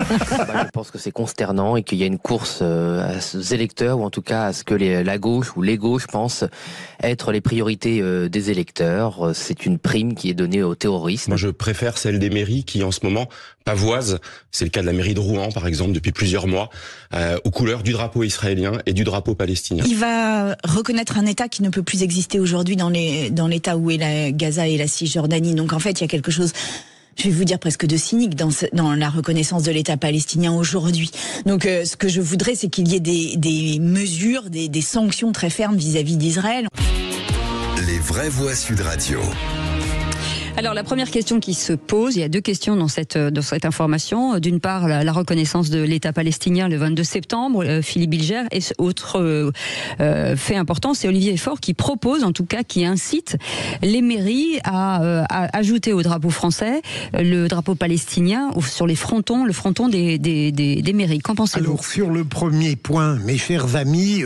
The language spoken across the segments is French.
Je pense que c'est consternant et qu'il y a une course à ces électeurs, ou en tout cas à ce que la gauche ou les gauches pensent être les priorités des électeurs. C'est une prime qui est donnée aux terroristes. Moi, je préfère celle des mairies qui, en ce moment, pavoisent. C'est le cas de la mairie de Rouen, par exemple, depuis plusieurs mois, aux couleurs du drapeau israélien et du drapeau palestinien. Il va reconnaître un État qui ne peut plus exister aujourd'hui dans l'État où est la Gaza et la Cisjordanie. Donc en fait, il y a quelque chose, je vais vous dire presque de cynique dans la reconnaissance de l'État palestinien aujourd'hui. Donc ce que je voudrais, c'est qu'il y ait des mesures, des sanctions très fermes vis-à-vis d'Israël. Les vraies voix Sud Radio. Alors la première question qui se pose, il y a deux questions dans cette information. D'une part, la reconnaissance de l'État palestinien le 22 septembre, Philippe Bilger, et autre fait important, c'est Olivier Faure qui propose, en tout cas qui incite les mairies à ajouter au drapeau français le drapeau palestinien sur les frontons, le fronton des mairies. Qu'en pensez-vous ? Alors sur le premier point, mes chers amis,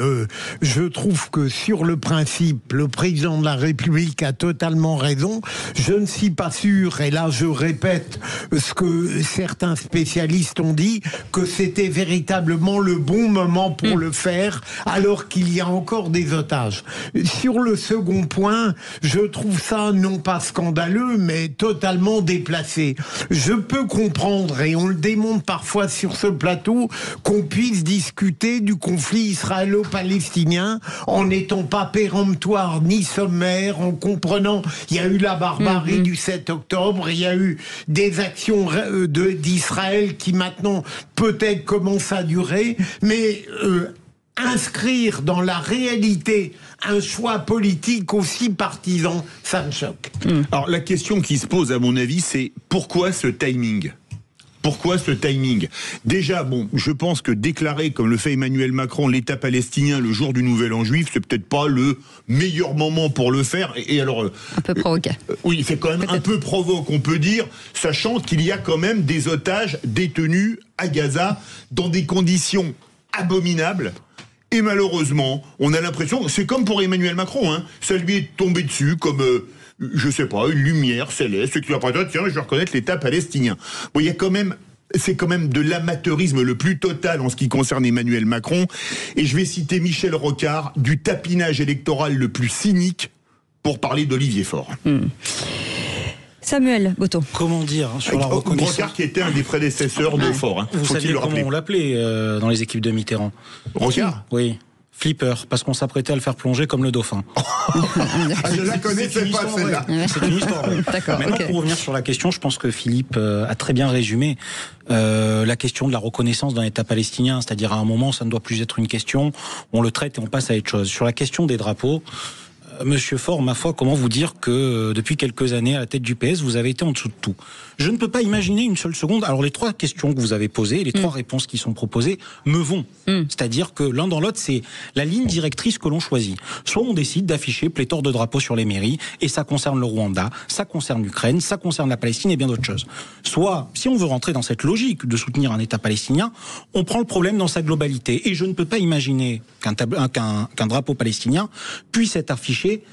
je trouve que sur le principe, le président de la République a totalement raison. Je ne suis pas sûr, et là je répète ce que certains spécialistes ont dit, que c'était véritablement le bon moment pour le faire, alors qu'il y a encore des otages. Sur le second point, je trouve ça non pas scandaleux, mais totalement déplacé. Je peux comprendre, et on le démontre parfois sur ce plateau, qu'on puisse discuter du conflit israélo-palestinien en n'étant pas péremptoire ni sommaire, en comprenant, il y a eu la barbarie du 7 octobre, il y a eu des actions d'Israël qui maintenant peut-être commencent à durer, mais inscrire dans la réalité un choix politique aussi partisan, ça me choque. Alors la question qui se pose à mon avis, c'est pourquoi ce timing ? Pourquoi ce timing ? Déjà, je pense que déclarer, comme le fait Emmanuel Macron, l'État palestinien le jour du Nouvel An juif, c'est peut-être pas le meilleur moment pour le faire. Et alors, un peu provoqué. Oui, c'est quand même un peu provoque, on peut dire, sachant qu'il y a quand même des otages détenus à Gaza dans des conditions abominables. Et malheureusement, on a l'impression, c'est comme pour Emmanuel Macron, ça lui est tombé dessus comme... je sais pas, une lumière céleste qui va pas dire, tiens, je vais reconnaître l'État palestinien. Il y a quand même, c'est quand même de l'amateurisme le plus total en ce qui concerne Emmanuel Macron. Et je vais citer Michel Rocard, du tapinage électoral le plus cynique pour parler d'Olivier Faure. Samuel Boto. Comment dire sur la reconnaissance. Rocard qui était un des prédécesseurs de Faure. Vous saviez comment on l'appelait dans les équipes de Mitterrand ? Rocard ? Oui. Flipper, parce qu'on s'apprêtait à le faire plonger comme le dauphin. Je la connaissais pas celle-là. C'est une histoire. D'accord. Maintenant, pour revenir sur la question, je pense que Philippe a très bien résumé la question de la reconnaissance d'un État palestinien. C'est-à-dire à un moment, ça ne doit plus être une question, on le traite et on passe à autre chose. Sur la question des drapeaux, Monsieur Faure, ma foi, comment vous dire que depuis quelques années à la tête du PS, vous avez été en dessous de tout ? Je ne peux pas imaginer une seule seconde. Alors les trois questions que vous avez posées, les trois réponses qui sont proposées me vont. C'est-à-dire que l'un dans l'autre, c'est la ligne directrice que l'on choisit. Soit on décide d'afficher pléthore de drapeaux sur les mairies, et ça concerne le Rwanda, ça concerne l'Ukraine, ça concerne la Palestine et bien d'autres choses. Soit, si on veut rentrer dans cette logique de soutenir un État palestinien, on prend le problème dans sa globalité. Et je ne peux pas imaginer qu'un drapeau palestinien puisse être affiché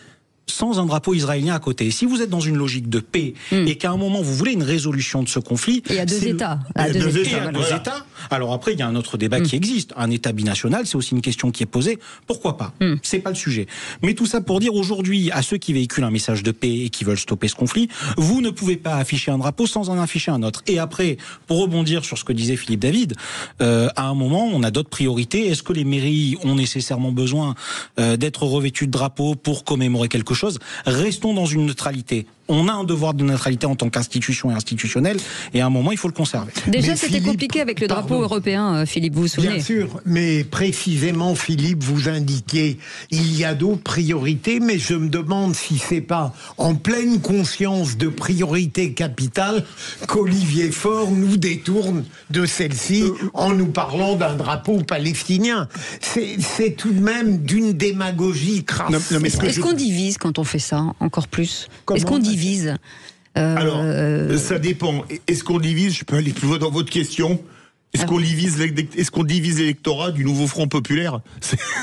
sans un drapeau israélien à côté. Si vous êtes dans une logique de paix et qu'à un moment vous voulez une résolution de ce conflit... Il y a deux États. Deux États. Alors après, il y a un autre débat qui existe. Un État binational, c'est aussi une question qui est posée. Pourquoi pas ? C'est pas le sujet. Mais tout ça pour dire aujourd'hui à ceux qui véhiculent un message de paix et qui veulent stopper ce conflit, vous ne pouvez pas afficher un drapeau sans en afficher un autre. Et après, pour rebondir sur ce que disait Philippe David, à un moment, on a d'autres priorités. Est-ce que les mairies ont nécessairement besoin d'être revêtues de drapeaux pour commémorer quelque chose ? Restons dans une neutralité. On a un devoir de neutralité en tant qu'institution et institutionnelle, et à un moment, il faut le conserver. Déjà, c'était compliqué avec le drapeau européen, Philippe, vous vous souvenez ? Bien sûr, mais précisément, Philippe, vous indiquiez, il y a d'autres priorités, mais je me demande si c'est pas en pleine conscience de priorité capitale qu'Olivier Faure nous détourne de celle-ci en nous parlant d'un drapeau palestinien. C'est tout de même d'une démagogie crasse. Est-ce qu'on divise quand on fait ça, encore plus ? Est-ce qu'on divise ? Alors, ça dépend. Est-ce qu'on divise ? Je peux aller plus loin dans votre question. Est-ce qu'on divise l'électorat du nouveau Front populaire?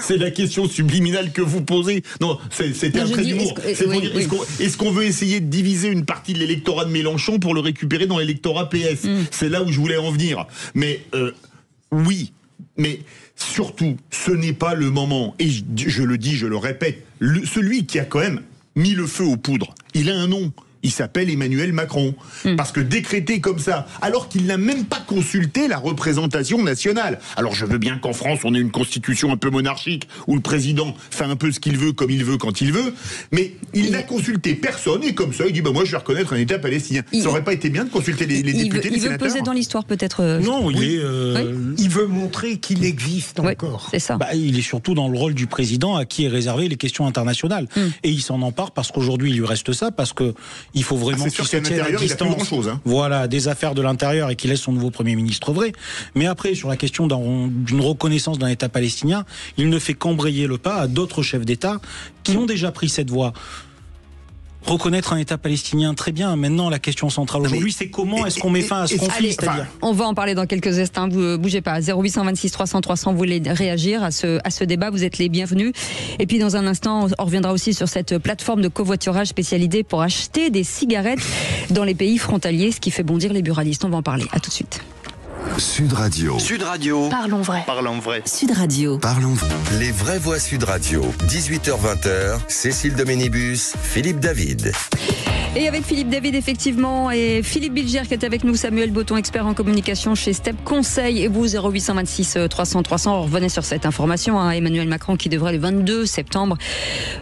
C'est la question subliminale que vous posez. Non, c'était un trait d'humour. Est-ce qu'on veut essayer de diviser une partie de l'électorat de Mélenchon pour le récupérer dans l'électorat PS? C'est là où je voulais en venir. Mais oui, mais surtout, ce n'est pas le moment. Et je le dis, je le répète, celui qui a quand même mis le feu aux poudres, il a un nom. Il s'appelle Emmanuel Macron. Parce que décréter comme ça, alors qu'il n'a même pas consulté la représentation nationale. Alors je veux bien qu'en France, on ait une constitution un peu monarchique, où le président fait un peu ce qu'il veut, comme il veut, quand il veut, mais il n'a consulté personne, et comme ça, il dit, moi je vais reconnaître un État palestinien. Ça aurait pas été bien de consulter les députés, les sénateurs? Il veut peser dans l'histoire, peut-être Non, il veut montrer qu'il existe encore. C'est ça. Il est surtout dans le rôle du président à qui est réservé les questions internationales. Et il s'en empare parce qu'aujourd'hui, il lui reste ça, parce que il faut vraiment qu'il se tienne à distance, voilà, des affaires de l'intérieur et qu'il laisse son nouveau Premier ministre vrai. Mais après, sur la question d'une reconnaissance d'un État palestinien, il ne fait qu'embrayer le pas à d'autres chefs d'État qui ont déjà pris cette voie. Reconnaître un État palestinien, très bien. Maintenant, la question centrale aujourd'hui, c'est comment est-ce qu'on met fin à ce conflit? On va en parler dans quelques instants. Vous bougez pas. 0826 300 300. Vous voulez réagir à ce débat? Vous êtes les bienvenus. Et puis, dans un instant, on reviendra aussi sur cette plateforme de covoiturage spécialisée pour acheter des cigarettes dans les pays frontaliers, ce qui fait bondir les buralistes. On va en parler. À tout de suite. Sud Radio. Sud Radio. Parlons vrai. Parlons vrai. Sud Radio. Parlons. Les vraies voix Sud Radio. 18h-20h. Cécile Doménibus, Philippe David. Et avec Philippe David, effectivement, et Philippe Bilger qui est avec nous, Samuel Botton, expert en communication chez Step Conseil, et vous, 0826 300 300. On revenait sur cette information, Emmanuel Macron qui devrait le 22 septembre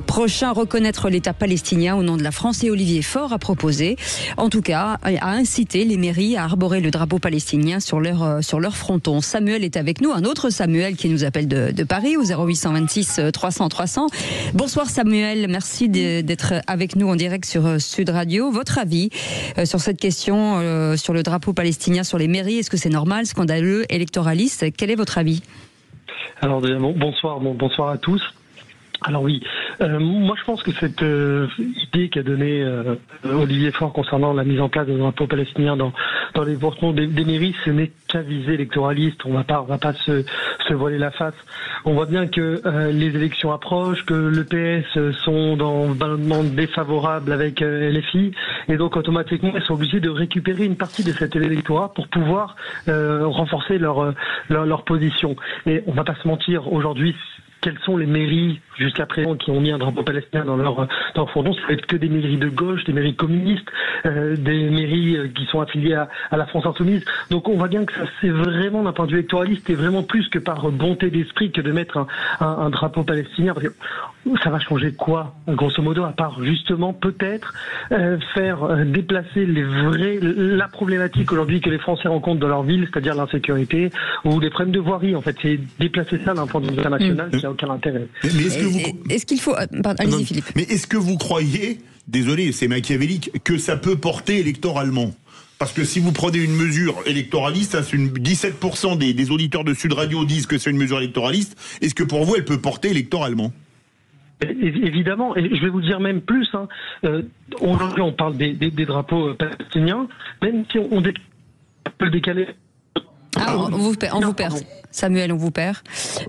prochain reconnaître l'État palestinien au nom de la France, et Olivier Faure a proposé, en tout cas, a incité les mairies à arborer le drapeau palestinien sur leur fronton. Samuel est avec nous, un autre Samuel qui nous appelle de Paris, au 0826 300 300. Bonsoir Samuel, merci d'être avec nous en direct sur Sud Radio. Votre avis sur cette question, sur le drapeau palestinien sur les mairies, est-ce que c'est normal, scandaleux, électoraliste? Quel est votre avis? Alors déjà, bonsoir à tous. Alors oui, moi je pense que cette idée qu'a donnée Olivier Faure concernant la mise en place d'un drapeau palestinien dans les portons des mairies, ce n'est qu'à visée électoraliste. On va pas se voiler la face. On voit bien que les élections approchent, que le PS sont dans un ballonnement défavorable avec LFI, et donc automatiquement ils sont obligés de récupérer une partie de cet électorat pour pouvoir renforcer leur position. Et on va pas se mentir, aujourd'hui, quelles sont les mairies jusqu'à présent qui ont mis un drapeau palestinien dans leur fronton? Ça va être que des mairies de gauche, des mairies communistes, des mairies qui sont affiliées à la France insoumise. Donc on voit bien que ça, c'est vraiment d'un point de vue électoraliste, et vraiment plus que par bonté d'esprit que de mettre un drapeau palestinien. Parce que ça va changer quoi, grosso modo, à part justement peut-être faire déplacer la problématique aujourd'hui que les Français rencontrent dans leur ville, c'est-à-dire l'insécurité ou les problèmes de voirie. En fait, c'est déplacer ça d'un point de vue international qui n'a aucun intérêt. Mais est-ce qu'il faut... Allez-y Philippe. Mais est-ce que vous croyez, désolé, c'est machiavélique, que ça peut porter électoralement? Parce que si vous prenez une mesure électoraliste, 17% des auditeurs de Sud Radio disent que c'est une mesure électoraliste. Est-ce que pour vous, elle peut porter électoralement? Évidemment, et je vais vous dire même plus. Aujourd'hui, on parle des drapeaux palestiniens, même si on peut le décaler. On vous perd. Samuel, on vous perd.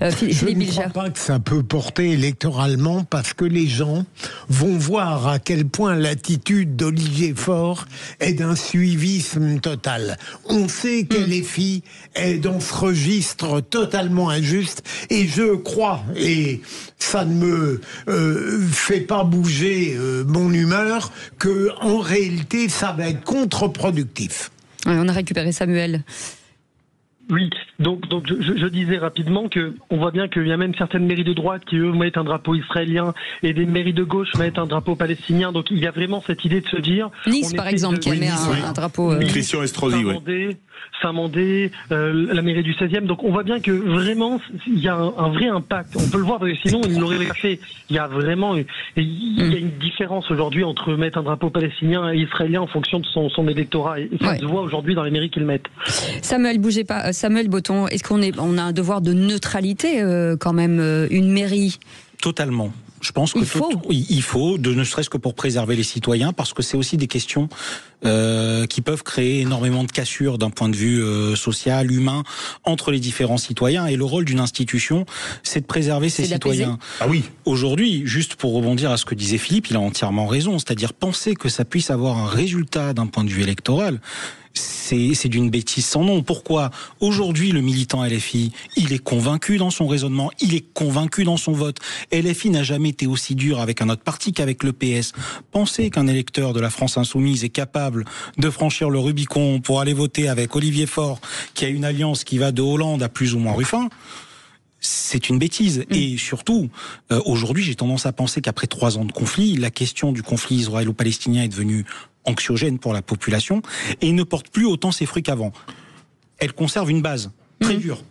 Je ne crois pas que ça peut porter électoralement, parce que les gens vont voir à quel point l'attitude d'Olivier Faure est d'un suivisme total. On sait qu'LFI est dans ce registre totalement injuste, et je crois, et ça ne me fait pas bouger mon humeur, que en réalité ça va être contre-productif. On a récupéré Samuel. Oui, donc je disais rapidement que on voit bien qu'il y a même certaines mairies de droite qui eux mettent un drapeau israélien, et des mairies de gauche mettent un drapeau palestinien. Donc il y a vraiment cette idée de se dire... Nice par exemple qui met un drapeau... Christian Estrosi, Saint-Mandé, la mairie du 16e. Donc on voit bien que vraiment il y a un vrai impact. On peut le voir parce que sinon il l'aurait pas fait. Il y a vraiment une différence aujourd'hui entre mettre un drapeau palestinien et israélien en fonction de son électorat. Et ça se voit aujourd'hui dans les mairies qu'ils mettent. Samuel, bougez pas. Samuel Botton, est-ce qu'on a un devoir de neutralité quand même, une mairie? Totalement. Je pense qu'il faut, ne serait-ce que pour préserver les citoyens, parce que c'est aussi des questions qui peuvent créer énormément de cassures d'un point de vue social, humain, entre les différents citoyens. Et le rôle d'une institution, c'est de préserver ses citoyens. Ah oui. Aujourd'hui, juste pour rebondir à ce que disait Philippe, il a entièrement raison. C'est-à-dire penser que ça puisse avoir un résultat d'un point de vue électoral, c'est d'une bêtise sans nom. Pourquoi ? Aujourd'hui, le militant LFI, il est convaincu dans son raisonnement, il est convaincu dans son vote. LFI n'a jamais été aussi dur avec un autre parti qu'avec le PS. Penser qu'un électeur de la France Insoumise est capable de franchir le Rubicon pour aller voter avec Olivier Faure, qui a une alliance qui va de Hollande à plus ou moins Ruffin, c'est une bêtise. Et surtout, aujourd'hui, j'ai tendance à penser qu'après 3 ans de conflit, la question du conflit israélo-palestinien est devenue anxiogène pour la population et ne porte plus autant ses fruits qu'avant. Elle conserve une base très dure,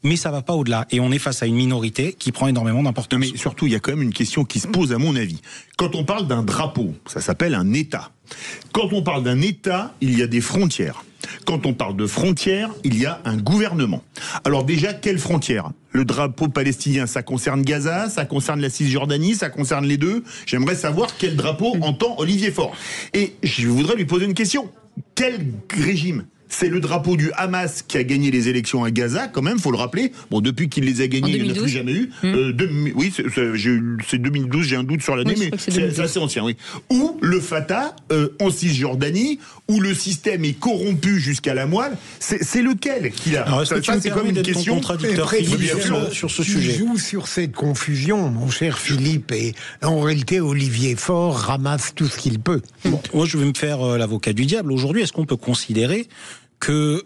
mais ça va pas au-delà. Et on est face à une minorité qui prend énormément d'importance. Non, mais surtout, il y a quand même une question qui se pose à mon avis. Quand on parle d'un drapeau, ça s'appelle un État. Quand on parle d'un État, il y a des frontières. Quand on parle de frontières, il y a un gouvernement. Alors déjà, quelles frontières ? Le drapeau palestinien, ça concerne Gaza, ça concerne la Cisjordanie, ça concerne les deux. J'aimerais savoir quel drapeau entend Olivier Faure. Et je voudrais lui poser une question. Quel régime ? C'est le drapeau du Hamas qui a gagné les élections à Gaza, quand même, faut le rappeler. Bon, depuis qu'il les a gagnés, il n'y en a plus jamais eu. Oui, c'est 2012, j'ai un doute sur l'année, mais c'est assez ancien, oui. Ou le Fatah en Cisjordanie, où le système est corrompu jusqu'à la moelle. C'est lequel qu'il a ? Alors, c'est comme une question contradictoire sur ce sujet. Tu joues sur cette confusion, mon cher Philippe, et en réalité, Olivier Faure ramasse tout ce qu'il peut. Bon, moi, je vais me faire l'avocat du diable. Aujourd'hui, est-ce qu'on peut considérer que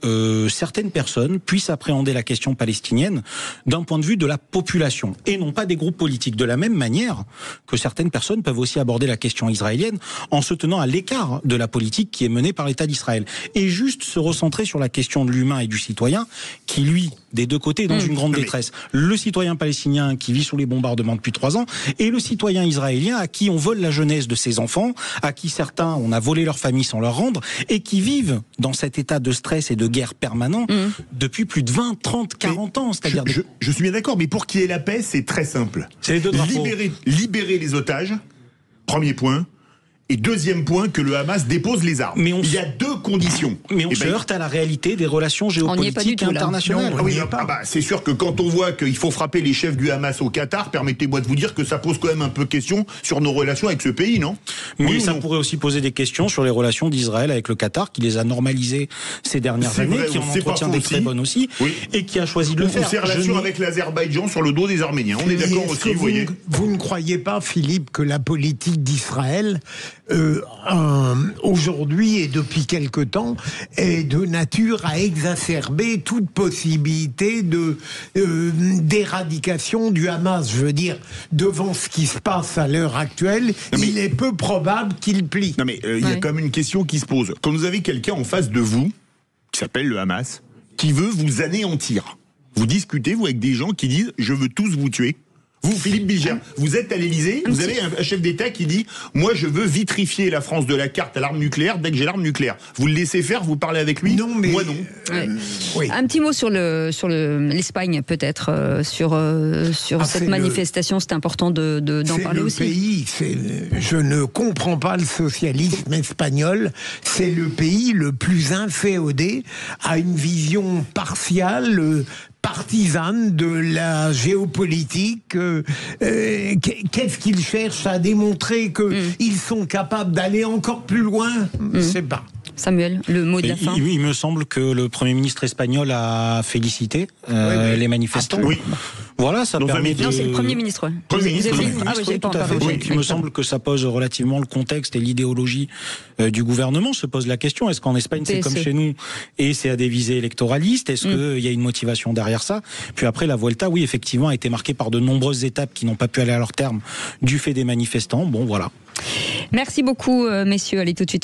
certaines personnes puissent appréhender la question palestinienne d'un point de vue de la population et non pas des groupes politiques, de la même manière que certaines personnes peuvent aussi aborder la question israélienne en se tenant à l'écart de la politique qui est menée par l'État d'Israël et juste se recentrer sur la question de l'humain et du citoyen qui, lui, des deux côtés, est dans une grande détresse. Le citoyen palestinien qui vit sous les bombardements depuis 3 ans et le citoyen israélien à qui on vole la jeunesse de ses enfants, à qui certains, on a volé leur famille sans leur rendre et qui vivent dans cet état de stress et de guerre permanent depuis plus de 20, 30, 40 ans. C'est-à-dire je suis bien d'accord, mais pour qu'il y ait la paix, c'est très simple. C'est les deux drapeaux. Libérer les otages, premier point. Et deuxième point, que le Hamas dépose les armes. Mais il y a 2 conditions. Mais on se heurte à la réalité des relations géopolitiques internationales. C'est sûr que quand on voit qu'il faut frapper les chefs du Hamas au Qatar, permettez-moi de vous dire que ça pose quand même un peu question sur nos relations avec ce pays, non ? Mais ça pourrait aussi poser des questions sur les relations d'Israël avec le Qatar, qui les a normalisées ces dernières années, qui en entretient des très bonnes aussi, et qui a choisi de le faire. Ses relations avec l'Azerbaïdjan sur le dos des Arméniens. On est d'accord aussi, vous voyez. Vous ne croyez pas, Philippe, que la politique d'Israël aujourd'hui et depuis quelque temps est de nature à exacerber toute possibilité d'éradication du Hamas. Je veux dire, devant ce qui se passe à l'heure actuelle, il est peu probable qu'il plie. Non mais il y a quand même une question qui se pose. Quand vous avez quelqu'un en face de vous, qui s'appelle le Hamas, qui veut vous anéantir, vous discutez, vous, avec des gens qui disent « je veux tous vous tuer ». Vous, Philippe Bilger, vous êtes à l'Élysée, vous avez un chef d'État qui dit « moi, je veux vitrifier la France de la carte à l'arme nucléaire dès que j'ai l'arme nucléaire ». Vous le laissez faire, vous parlez avec lui ? Non, mais moi non. Oui. Un petit mot sur l'Espagne, peut-être, sur cette manifestation. C'est important d'en parler aussi. C'est le pays, je ne comprends pas le socialisme espagnol, c'est le pays le plus inféodé à une vision partiale, partisane de la géopolitique. Qu'est-ce qu'ils cherchent à démontrer qu'ils sont capables d'aller encore plus loin ? Je ne sais pas. Samuel, le mot de la fin. Oui, il me semble que le Premier ministre espagnol a félicité les manifestants. Oui. Voilà, ça permet de... Non, c'est le Premier ministre. Il me semble que ça pose relativement le contexte et l'idéologie du gouvernement. Se pose la question, est-ce qu'en Espagne c'est comme chez nous et c'est à des visées électoralistes ? Est-ce qu'il y a une motivation derrière ça ? Puis après, la Vuelta, oui, effectivement, a été marquée par de nombreuses étapes qui n'ont pas pu aller à leur terme du fait des manifestants. Bon, voilà. Merci beaucoup, messieurs. Allez tout de suite.